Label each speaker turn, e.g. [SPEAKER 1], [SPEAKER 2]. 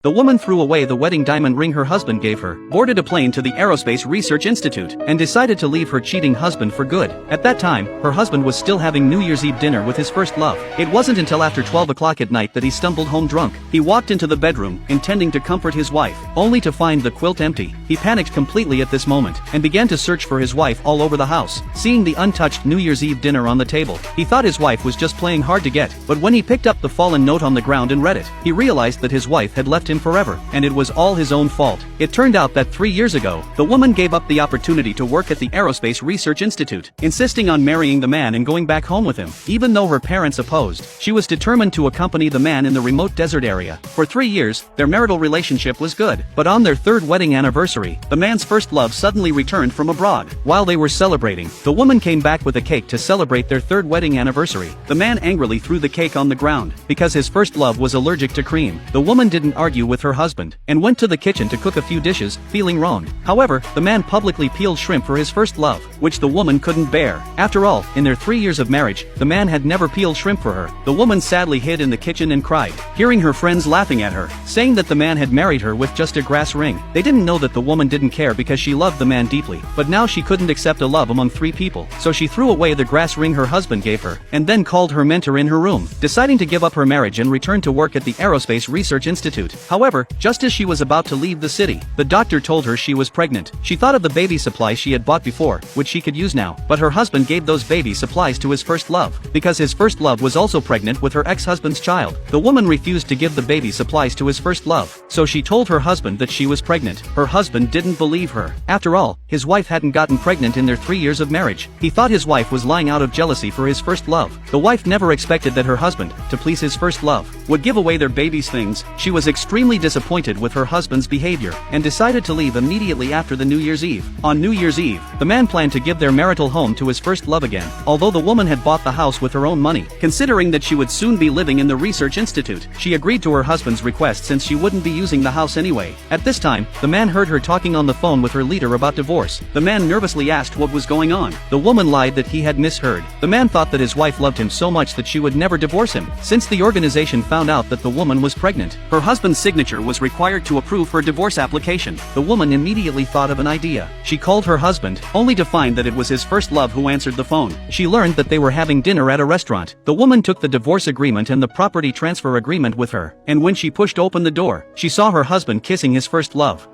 [SPEAKER 1] The woman threw away the wedding diamond ring her husband gave her, boarded a plane to the Aerospace Research Institute, and decided to leave her cheating husband for good. At that time, her husband was still having New Year's Eve dinner with his first love. It wasn't until after 12 o'clock at night that he stumbled home drunk. He walked into the bedroom, intending to comfort his wife, only to find the quilt empty. He panicked completely at this moment, and began to search for his wife all over the house. Seeing the untouched New Year's Eve dinner on the table, he thought his wife was just playing hard to get, but when he picked up the fallen note on the ground and read it, he realized that his wife had left him forever, and it was all his own fault. It turned out that 3 years ago, the woman gave up the opportunity to work at the Aerospace Research Institute, insisting on marrying the man and going back home with him. Even though her parents opposed, she was determined to accompany the man in the remote desert area. For 3 years, their marital relationship was good, but on their third wedding anniversary, the man's first love suddenly returned from abroad. While they were celebrating, the woman came back with a cake to celebrate their third wedding anniversary. The man angrily threw the cake on the ground, because his first love was allergic to cream. The woman didn't argue with her husband, and went to the kitchen to cook a few dishes, feeling wronged. However, the man publicly peeled shrimp for his first love, which the woman couldn't bear. After all, in their 3 years of marriage, the man had never peeled shrimp for her. The woman sadly hid in the kitchen and cried, hearing her friends laughing at her, saying that the man had married her with just a grass ring. They didn't know that the woman didn't care because she loved the man deeply, but now she couldn't accept a love among 3 people, so she threw away the grass ring her husband gave her, and then called her mentor in her room, deciding to give up her marriage and return to work at the Aerospace Research Institute. However, just as she was about to leave the city, the doctor told her she was pregnant. She thought of the baby supplies she had bought before, which she could use now, but her husband gave those baby supplies to his first love, because his first love was also pregnant with her ex-husband's child. The woman refused to give the baby supplies to his first love, so she told her husband that she was pregnant. Her husband didn't believe her. After all, his wife hadn't gotten pregnant in their 3 years of marriage. He thought his wife was lying out of jealousy for his first love. The wife never expected that her husband, to please his first love, would give away their baby's things. She was extremely disappointed with her husband's behavior, and decided to leave immediately after the New Year's Eve. On New Year's Eve, the man planned to give their marital home to his first love again, although the woman had bought the house with her own money. Considering that she would soon be living in the research institute, she agreed to her husband's request since she wouldn't be using the house anyway. At this time, the man heard her talking on the phone with her leader about divorce. The man nervously asked what was going on. The woman lied that he had misheard. The man thought that his wife loved him so much that she would never divorce him. Since the organization found out that the woman was pregnant, her husband's signature was required to approve her divorce application. The woman immediately thought of an idea. She called her husband, only to find that it was his first love who answered the phone. She learned that they were having dinner at a restaurant. The woman took the divorce agreement and the property transfer agreement with her, and when she pushed open the door, she saw her husband kissing his first love.